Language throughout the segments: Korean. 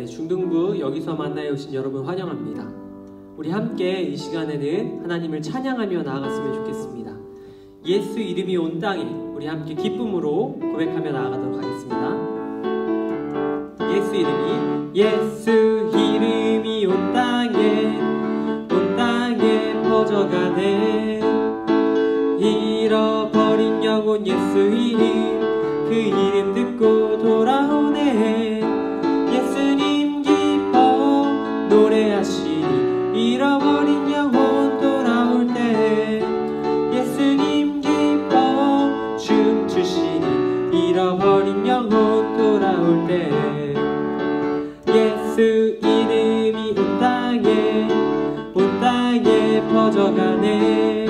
중등부 여기서 만나요 오신 여러분 환영합니다. 우리 함께 이 시간에는 하나님을 찬양하며 나아갔으면 좋겠습니다. 예수 이름이 온 땅에 우리 함께 기쁨으로 고백하며 나아가도록 하겠습니다. 예수 이름이 온 땅에 퍼져가네. 잃어버린 영혼 예수 이름, 그 이름 듣고 돌아오네. 예수님 기뻐 노래하시니 잃어버린 영혼 돌아올 때. 예수님 기뻐 춤추시니 잃어버린 영혼 돌아올 때. 예수 이름이 온 땅에 퍼져가네.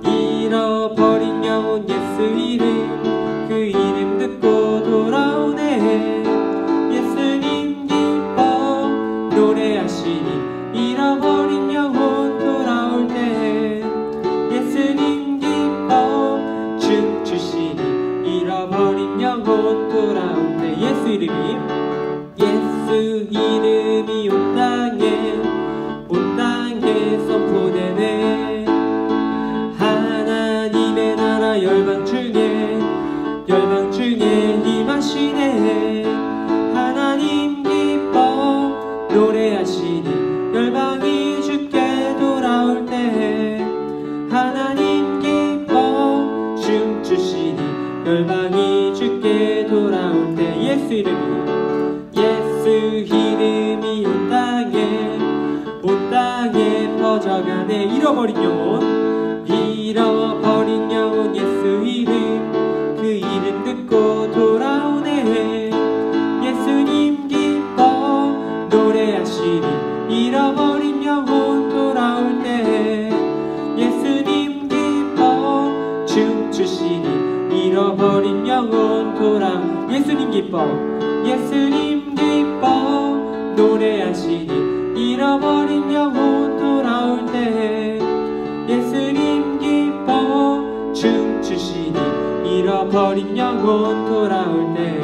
잃어버린 영혼 예수 이름, 그 이름 듣고 돌아오네. 예수님 기뻐 노래하시니 잃어버린 영혼 돌아올 때. 예수님 기뻐 춤추시니 잃어버린 영혼 돌아올 때. 예수 이름이 온 땅에 선포되네. 하나님의 나라 열방 중에 임하시네. 하나님 기뻐 노래하시니 열방이 주께 돌아올 때. 하나님 기뻐 춤추시니 열방이 주께 돌아올 때. 예수 이름이 온 땅에 퍼져가네. 잃어버린 영혼 예수 이름, 그 이름 듣고 돌아오네. 예수님 기뻐 노래하시니 잃어버린 영혼 돌아올 때. 예수님 기뻐 춤추시니 잃어버린 영혼 예수님 기뻐 노래하시니 잃어버린 영혼 돌아올 때. 예수님 기뻐 춤추시니 잃어버린 영혼 돌아올 때.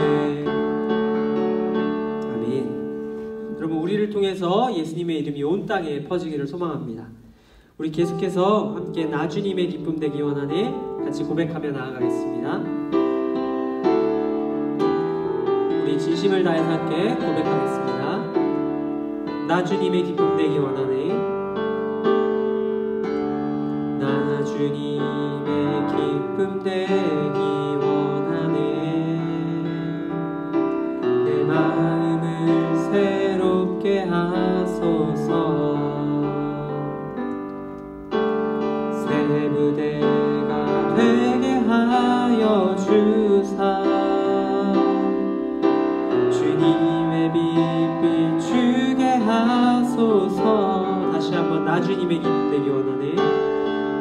아멘. 여러분, 우리를 통해서 예수님의 이름이 온 땅에 퍼지기를 소망합니다. 우리 계속해서 함께 나주님의 기쁨 되기 원하네 같이 고백하며 나아가겠습니다. 우리 진심을 다해서 함께 고백하겠습니다. 나주님의 기쁨 되기 원하네. 나주님의 기쁨 되기 원하네. 내 마음을 새롭게 하소서. 새 부대가 되게 하여 주사. 주님의 빛 주게 하소서. 다시 한번 나주님의 기쁨 되기 원하네.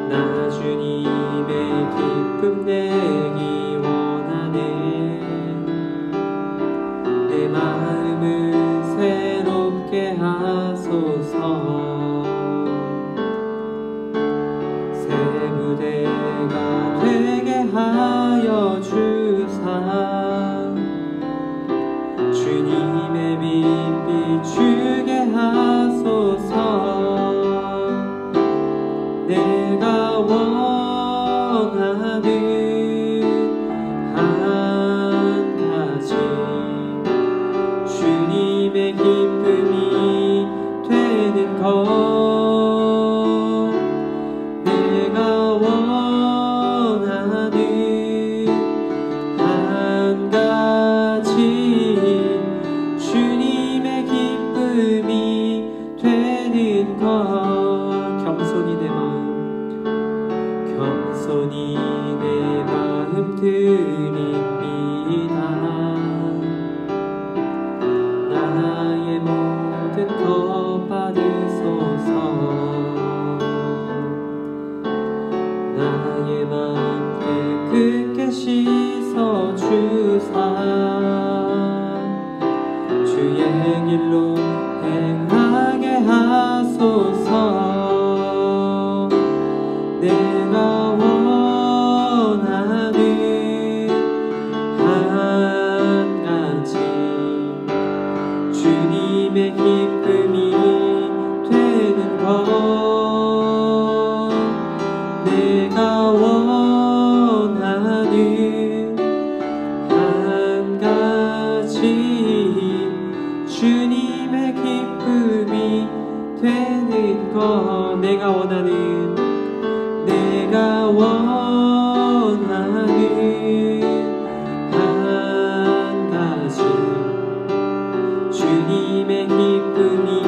나주님의 기쁨 되기 원하네. 내 마음을 새롭게 하소서. 새 부대가 되게 하여 주사. 주님의 빛 비추게 하소서. 내가 원하는 한 가지 주님의 기쁨이 되는 것. 내가 원하는 한 가지 주님의 기쁨이 되는 것. 겸손히 내 마음 드립니다. 나의 모든 것 받으소서. 나의 맘 깨끗게 씻어 주사. 주의 길로 행하게 하소서. 내가 원하는 한 가지 되는 것 내가 원하는 한 가지 주님의 기쁨이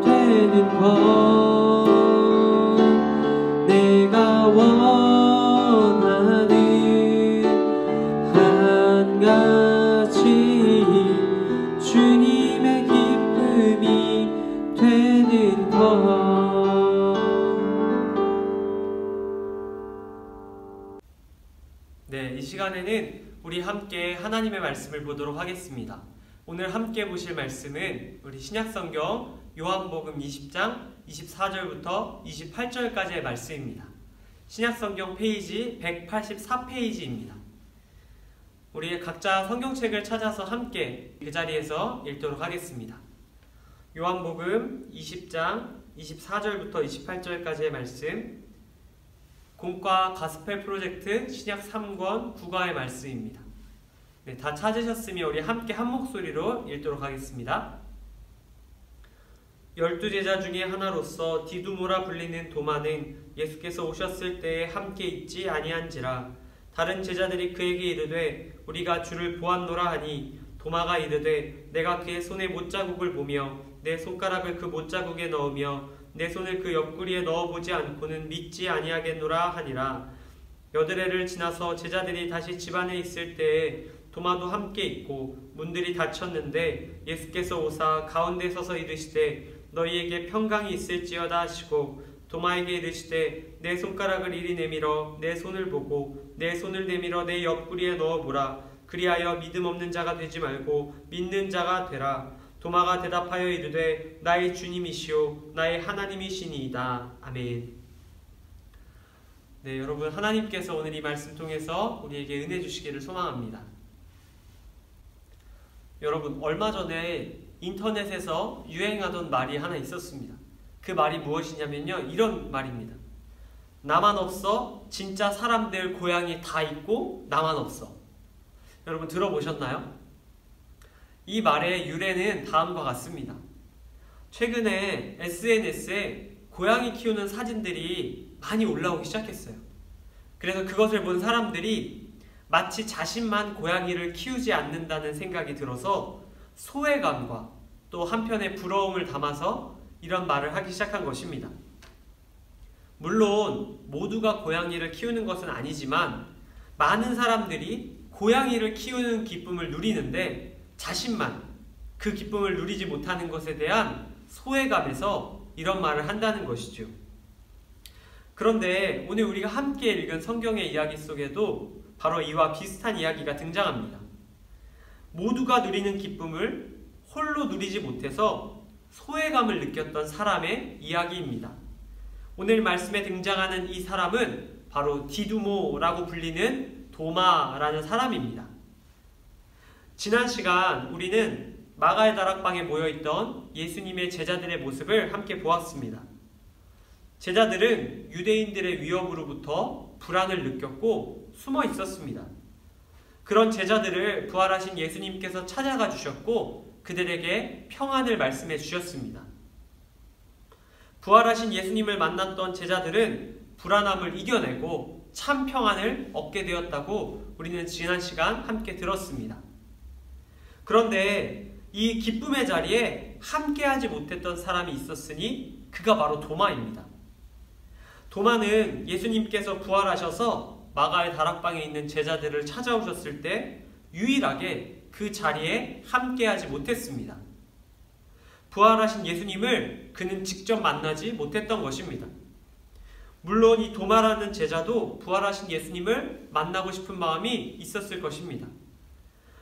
되는 것 내가 원하는 한 가지 주님의 기쁨이 되는 것. 네, 이 시간에는 우리 함께 하나님의 말씀을 보도록 하겠습니다. 오늘 함께 보실 말씀은 우리 신약성경 요한복음 20장 24절부터 28절까지의 말씀입니다. 신약성경 페이지 184페이지입니다. 우리 각자 성경책을 찾아서 함께 그 자리에서 읽도록 하겠습니다. 요한복음 20장 24절부터 28절까지의 말씀, 공과 가스펠 프로젝트 신약 3권 9과의 말씀입니다. 네, 다 찾으셨으면 우리 함께 한 목소리로 읽도록 하겠습니다. 12제자 중에 하나로서 디두모라 불리는 도마는 예수께서 오셨을 때에 함께 있지 아니한지라. 다른 제자들이 그에게 이르되 우리가 주를 보았노라 하니 도마가 이르되 내가 그의 손에 못자국을 보며 내 손가락을 그 못자국에 넣으며 내 손을 그 옆구리에 넣어보지 않고는 믿지 아니하겠노라 하니라. 여드레를 지나서 제자들이 다시 집안에 있을 때에 도마도 함께 있고 문들이 닫혔는데 예수께서 오사 가운데 서서 이르시되 너희에게 평강이 있을지어다 하시고 도마에게 이르시되 내 손가락을 이리 내밀어 내 손을 보고 내 손을 내밀어 내 옆구리에 넣어보라. 그리하여 믿음 없는 자가 되지 말고 믿는 자가 되라. 도마가 대답하여 이르되 나의 주님이시오 나의 하나님이시니이다. 아멘. 네, 여러분, 하나님께서 오늘 이 말씀 통해서 우리에게 은혜 주시기를 소망합니다. 여러분, 얼마 전에 인터넷에서 유행하던 말이 하나 있었습니다. 그 말이 무엇이냐면요, 이런 말입니다. 나만 없어. 진짜 사람들 고향이 다 있고 나만 없어. 여러분, 들어보셨나요? 이 말의 유래는 다음과 같습니다. 최근에 SNS에 고양이 키우는 사진들이 많이 올라오기 시작했어요. 그래서 그것을 본 사람들이 마치 자신만 고양이를 키우지 않는다는 생각이 들어서 소외감과 또 한편의 부러움을 담아서 이런 말을 하기 시작한 것입니다. 물론 모두가 고양이를 키우는 것은 아니지만 많은 사람들이 고양이를 키우는 기쁨을 누리는데 자신만 그 기쁨을 누리지 못하는 것에 대한 소외감에서 이런 말을 한다는 것이죠. 그런데 오늘 우리가 함께 읽은 성경의 이야기 속에도 바로 이와 비슷한 이야기가 등장합니다. 모두가 누리는 기쁨을 홀로 누리지 못해서 소외감을 느꼈던 사람의 이야기입니다. 오늘 말씀에 등장하는 이 사람은 바로 디두모라고 불리는 도마라는 사람입니다. 지난 시간 우리는 마가의 다락방에 모여있던 예수님의 제자들의 모습을 함께 보았습니다. 제자들은 유대인들의 위협으로부터 불안을 느꼈고 숨어 있었습니다. 그런 제자들을 부활하신 예수님께서 찾아가 주셨고 그들에게 평안을 말씀해 주셨습니다. 부활하신 예수님을 만났던 제자들은 불안함을 이겨내고 참 평안을 얻게 되었다고 우리는 지난 시간 함께 들었습니다. 그런데 이 기쁨의 자리에 함께하지 못했던 사람이 있었으니 그가 바로 도마입니다. 도마는 예수님께서 부활하셔서 마가의 다락방에 있는 제자들을 찾아오셨을 때 유일하게 그 자리에 함께하지 못했습니다. 부활하신 예수님을 그는 직접 만나지 못했던 것입니다. 물론 이 도마라는 제자도 부활하신 예수님을 만나고 싶은 마음이 있었을 것입니다.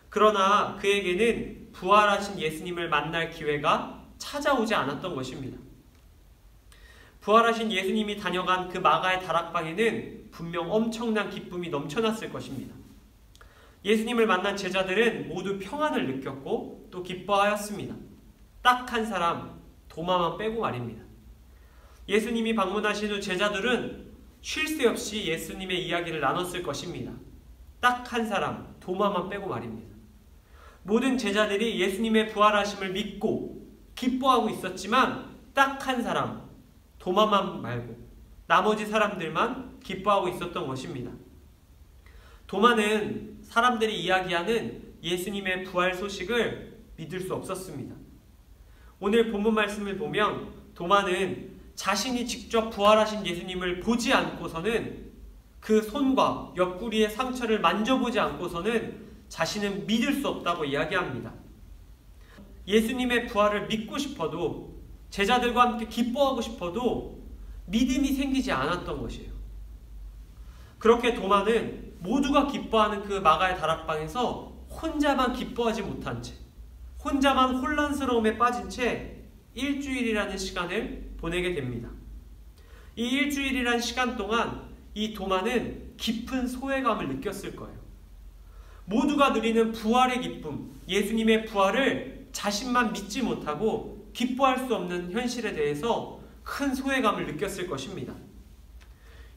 그러나 그에게는 부활하신 예수님을 만날 기회가 찾아오지 않았던 것입니다. 부활하신 예수님이 다녀간 그 마가의 다락방에는 분명 엄청난 기쁨이 넘쳐났을 것입니다. 예수님을 만난 제자들은 모두 평안을 느꼈고 또 기뻐하였습니다. 딱 한 사람, 도마만 빼고 말입니다. 예수님이 방문하신 후 제자들은 쉴 새 없이 예수님의 이야기를 나눴을 것입니다. 딱 한 사람, 도마만 빼고 말입니다. 모든 제자들이 예수님의 부활하심을 믿고 기뻐하고 있었지만 딱 한 사람, 도마만 말고 나머지 사람들만 기뻐하고 있었던 것입니다. 도마는 사람들이 이야기하는 예수님의 부활 소식을 믿을 수 없었습니다. 오늘 본문 말씀을 보면 도마는 자신이 직접 부활하신 예수님을 보지 않고서는, 그 손과 옆구리의 상처를 만져보지 않고서는 자신은 믿을 수 없다고 이야기합니다. 예수님의 부활을 믿고 싶어도, 제자들과 함께 기뻐하고 싶어도 믿음이 생기지 않았던 것이에요. 그렇게 도마는 모두가 기뻐하는 그 마가의 다락방에서 혼자만 기뻐하지 못한 채, 혼자만 혼란스러움에 빠진 채 일주일이라는 시간을 보내게 됩니다. 이 일주일이라는 시간 동안 이 도마는 깊은 소외감을 느꼈을 거예요. 모두가 누리는 부활의 기쁨, 예수님의 부활을 자신만 믿지 못하고 기뻐할 수 없는 현실에 대해서 큰 소외감을 느꼈을 것입니다.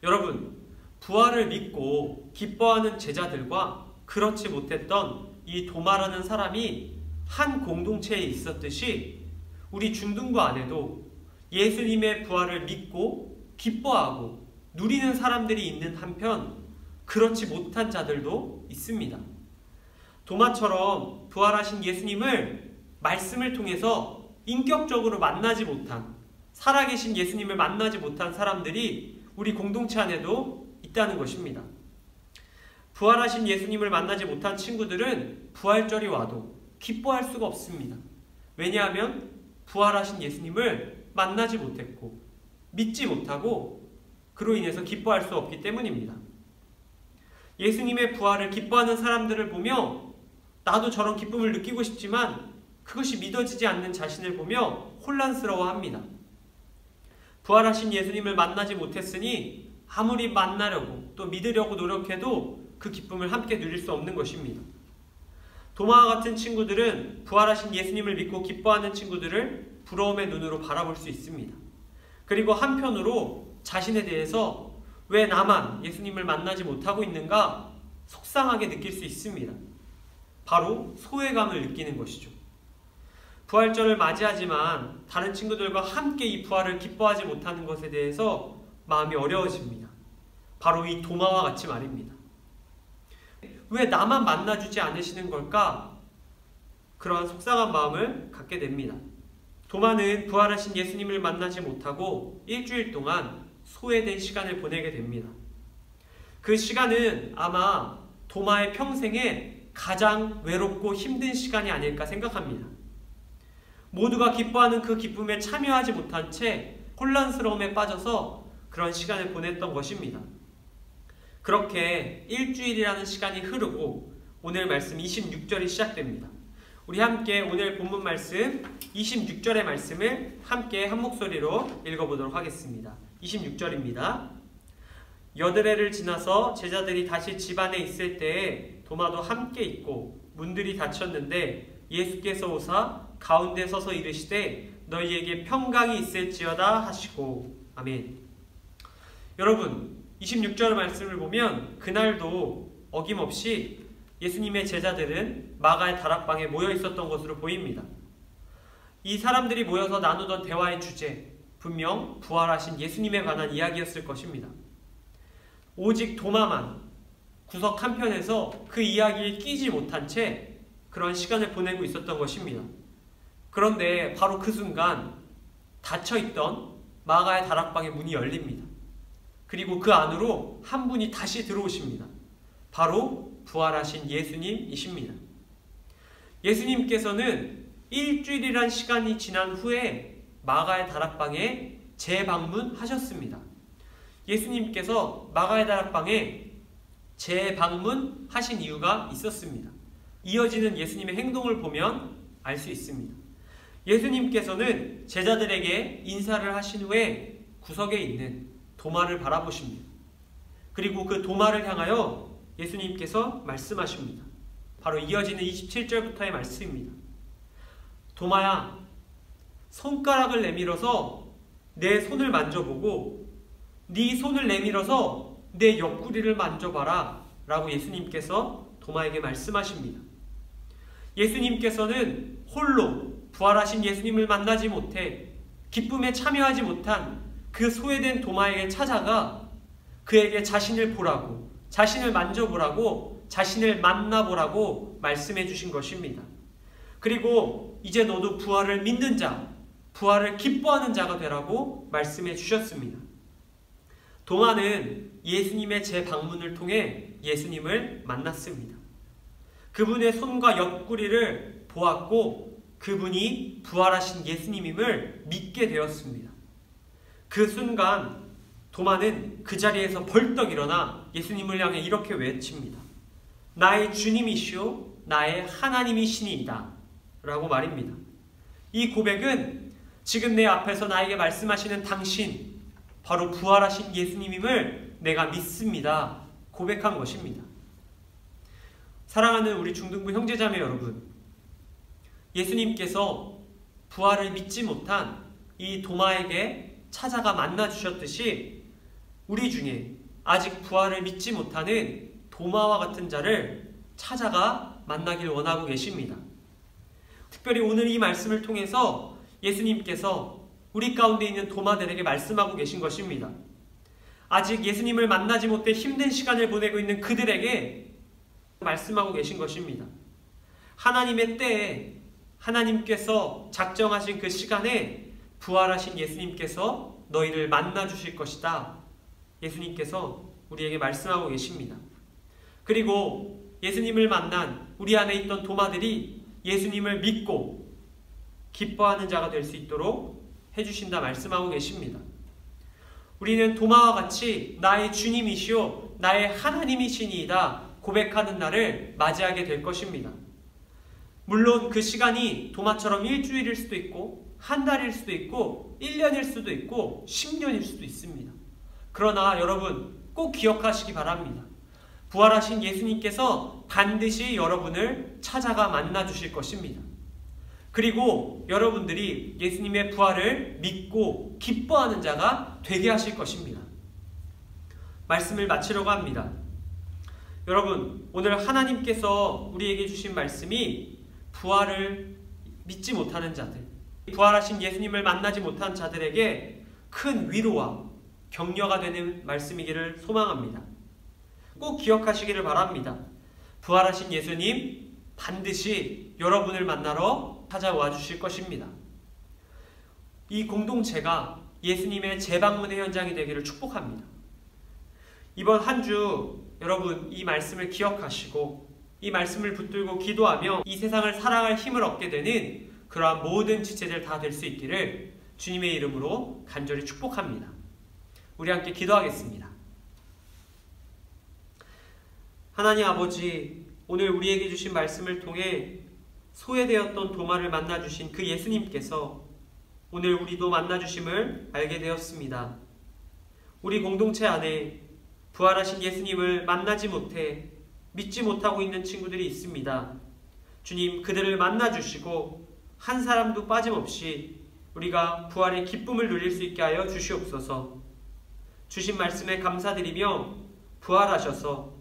여러분, 부활을 믿고 기뻐하는 제자들과 그렇지 못했던 이 도마라는 사람이 한 공동체에 있었듯이 우리 중등부 안에도 예수님의 부활을 믿고 기뻐하고 누리는 사람들이 있는 한편 그렇지 못한 자들도 있습니다. 도마처럼 부활하신 예수님을 말씀을 통해서 인격적으로 만나지 못한, 살아계신 예수님을 만나지 못한 사람들이 우리 공동체 안에도 있다는 것입니다. 부활하신 예수님을 만나지 못한 친구들은 부활절이 와도 기뻐할 수가 없습니다. 왜냐하면 부활하신 예수님을 만나지 못했고 믿지 못하고 그로 인해서 기뻐할 수 없기 때문입니다. 예수님의 부활을 기뻐하는 사람들을 보며 나도 저런 기쁨을 느끼고 싶지만 그것이 믿어지지 않는 자신을 보며 혼란스러워합니다. 부활하신 예수님을 만나지 못했으니 아무리 만나려고 또 믿으려고 노력해도 그 기쁨을 함께 누릴 수 없는 것입니다. 도마와 같은 친구들은 부활하신 예수님을 믿고 기뻐하는 친구들을 부러움의 눈으로 바라볼 수 있습니다. 그리고 한편으로 자신에 대해서 왜 나만 예수님을 만나지 못하고 있는가 속상하게 느낄 수 있습니다. 바로 소외감을 느끼는 것이죠. 부활절을 맞이하지만 다른 친구들과 함께 이 부활을 기뻐하지 못하는 것에 대해서 마음이 어려워집니다. 바로 이 도마와 같이 말입니다. 왜 나만 만나주지 않으시는 걸까? 그러한 속상한 마음을 갖게 됩니다. 도마는 부활하신 예수님을 만나지 못하고 일주일 동안 소외된 시간을 보내게 됩니다. 그 시간은 아마 도마의 평생에 가장 외롭고 힘든 시간이 아닐까 생각합니다. 모두가 기뻐하는 그 기쁨에 참여하지 못한 채 혼란스러움에 빠져서 그런 시간을 보냈던 것입니다. 그렇게 일주일이라는 시간이 흐르고 오늘 말씀 26절이 시작됩니다. 우리 함께 오늘 본문 말씀 26절의 말씀을 함께 한 목소리로 읽어보도록 하겠습니다. 26절입니다. 여드레를 지나서 제자들이 다시 집 안에 있을 때에 도마도 함께 있고 문들이 닫혔는데 예수께서 오사 가운데 서서 이르시되 너희에게 평강이 있을지어다 하시고. 아멘. 여러분, 26절 말씀을 보면 그날도 어김없이 예수님의 제자들은 마가의 다락방에 모여 있었던 것으로 보입니다. 이 사람들이 모여서 나누던 대화의 주제, 분명 부활하신 예수님에 관한 이야기였을 것입니다. 오직 도마만 구석 한편에서 그 이야기에 끼지 못한 채 그런 시간을 보내고 있었던 것입니다. 그런데 바로 그 순간 닫혀있던 마가의 다락방의 문이 열립니다. 그리고 그 안으로 한 분이 다시 들어오십니다. 바로 부활하신 예수님이십니다. 예수님께서는 일주일이란 시간이 지난 후에 마가의 다락방에 재방문하셨습니다. 예수님께서 마가의 다락방에 재방문하신 이유가 있었습니다. 이어지는 예수님의 행동을 보면 알 수 있습니다. 예수님께서는 제자들에게 인사를 하신 후에 구석에 있는 도마를 바라보십니다. 그리고 그 도마를 향하여 예수님께서 말씀하십니다. 바로 이어지는 27절부터의 말씀입니다. 도마야, 손가락을 내밀어서 내 손을 만져보고 네 손을 내밀어서 내 옆구리를 만져봐라 라고 예수님께서 도마에게 말씀하십니다. 예수님께서는 홀로 부활하신 예수님을 만나지 못해 기쁨에 참여하지 못한 그 소외된 도마에게 찾아가 그에게 자신을 보라고, 자신을 만져보라고, 자신을 만나보라고 말씀해 주신 것입니다. 그리고 이제 너도 부활을 믿는 자, 부활을 기뻐하는 자가 되라고 말씀해 주셨습니다. 도마는 예수님의 재방문을 통해 예수님을 만났습니다. 그분의 손과 옆구리를 보았고 그분이 부활하신 예수님임을 믿게 되었습니다. 그 순간 도마는 그 자리에서 벌떡 일어나 예수님을 향해 이렇게 외칩니다. 나의 주님이시오 나의 하나님이시니이다 라고 말입니다. 이 고백은 지금 내 앞에서 나에게 말씀하시는 당신, 바로 부활하신 예수님임을 내가 믿습니다 고백한 것입니다. 사랑하는 우리 중등부 형제자매 여러분, 예수님께서 부활을 믿지 못한 이 도마에게 찾아가 만나주셨듯이 우리 중에 아직 부활을 믿지 못하는 도마와 같은 자를 찾아가 만나길 원하고 계십니다. 특별히 오늘 이 말씀을 통해서 예수님께서 우리 가운데 있는 도마들에게 말씀하고 계신 것입니다. 아직 예수님을 만나지 못해 힘든 시간을 보내고 있는 그들에게 말씀하고 계신 것입니다. 하나님의 때에 하나님께서 작정하신 그 시간에 부활하신 예수님께서 너희를 만나 주실 것이다. 예수님께서 우리에게 말씀하고 계십니다. 그리고 예수님을 만난 우리 안에 있던 도마들이 예수님을 믿고 기뻐하는 자가 될 수 있도록 해주신다 말씀하고 계십니다. 우리는 도마와 같이 나의 주님이시오 나의 하나님이시니이다 고백하는 날을 맞이하게 될 것입니다. 물론 그 시간이 도마처럼 일주일일 수도 있고 한 달일 수도 있고 1년일 수도 있고 10년일 수도 있습니다. 그러나 여러분 꼭 기억하시기 바랍니다. 부활하신 예수님께서 반드시 여러분을 찾아가 만나 주실 것입니다. 그리고 여러분들이 예수님의 부활을 믿고 기뻐하는 자가 되게 하실 것입니다. 말씀을 마치려고 합니다. 여러분, 오늘 하나님께서 우리에게 주신 말씀이 부활을 믿지 못하는 자들, 부활하신 예수님을 만나지 못한 자들에게 큰 위로와 격려가 되는 말씀이기를 소망합니다. 꼭 기억하시기를 바랍니다. 부활하신 예수님 반드시 여러분을 만나러 찾아와 주실 것입니다. 이 공동체가 예수님의 재방문의 현장이 되기를 축복합니다. 이번 한 주 여러분 이 말씀을 기억하시고 이 말씀을 붙들고 기도하며 이 세상을 살아갈 힘을 얻게 되는 그러한 모든 지체들 다 될 수 있기를 주님의 이름으로 간절히 축복합니다. 우리 함께 기도하겠습니다. 하나님 아버지, 오늘 우리에게 주신 말씀을 통해 소외되었던 도마를 만나주신 그 예수님께서 오늘 우리도 만나주심을 알게 되었습니다. 우리 공동체 안에 부활하신 예수님을 만나지 못해 믿지 못하고 있는 친구들이 있습니다. 주님, 그들을 만나주시고 한 사람도 빠짐없이 우리가 부활의 기쁨을 누릴 수 있게 하여 주시옵소서. 주신 말씀에 감사드리며 부활하셔서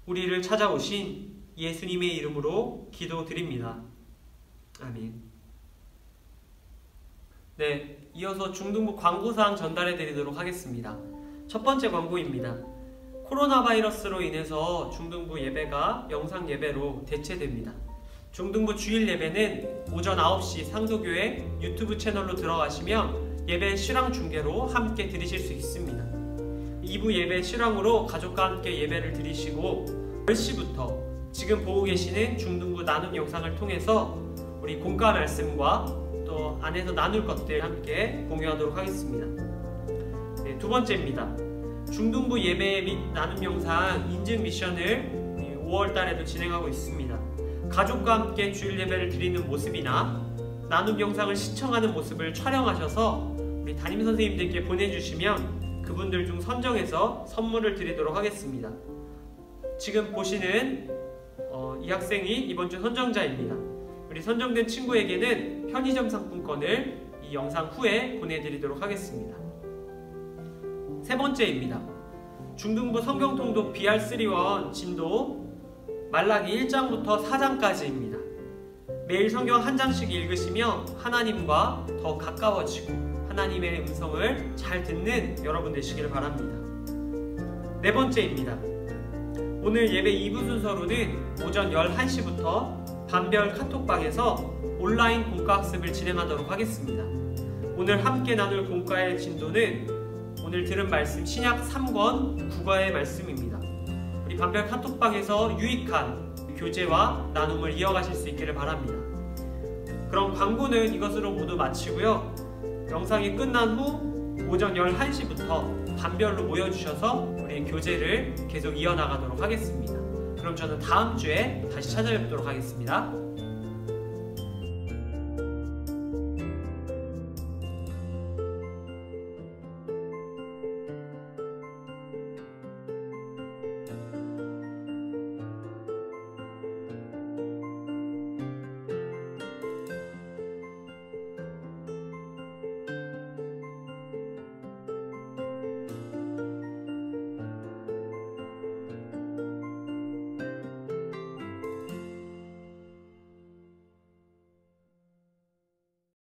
우리를 찾아오신 예수님의 이름으로 기도드립니다. 아멘. 네, 이어서 중등부 광고사항 전달해 드리도록 하겠습니다. 첫 번째 광고입니다. 코로나 바이러스로 인해서 중등부 예배가 영상 예배로 대체됩니다. 중등부 주일 예배는 오전 9시 상소교회 유튜브 채널로 들어가시면 예배 실황 중계로 함께 드리실 수 있습니다. 2부 예배 실황으로 가족과 함께 예배를 드리시고 10시부터 지금 보고 계시는 중등부 나눔 영상을 통해서 우리 공과 말씀과 또 안에서 나눌 것들 함께 공유하도록 하겠습니다. 네, 두 번째입니다. 중등부 예배 및 나눔 영상 인증 미션을 5월달에도 진행하고 있습니다. 가족과 함께 주일 예배를 드리는 모습이나 나눔 영상을 시청하는 모습을 촬영하셔서 우리 담임선생님들께 보내주시면 그분들 중 선정해서 선물을 드리도록 하겠습니다. 지금 보시는 이 학생이 이번 주 선정자입니다. 우리 선정된 친구에게는 편의점 상품권을 이 영상 후에 보내드리도록 하겠습니다. 세 번째입니다. 중등부 성경통독 BR3원 진도 말라기 1장부터 4장까지입니다. 매일 성경 한 장씩 읽으시며 하나님과 더 가까워지고 하나님의 음성을 잘 듣는 여러분 되시기를 바랍니다. 네 번째입니다. 오늘 예배 2부 순서로는 오전 11시부터 반별 카톡방에서 온라인 공과학습을 진행하도록 하겠습니다. 오늘 함께 나눌 공과의 진도는 오늘 들은 말씀 신약 3권 국어의 말씀입니다. 우리 반별 카톡방에서 유익한 교제와 나눔을 이어가실 수 있기를 바랍니다. 그럼 광고는 이것으로 모두 마치고요. 영상이 끝난 후 오전 11시부터 반별로 모여주셔서 우리 교제를 계속 이어나가도록 하겠습니다. 그럼 저는 다음 주에 다시 찾아뵙도록 하겠습니다.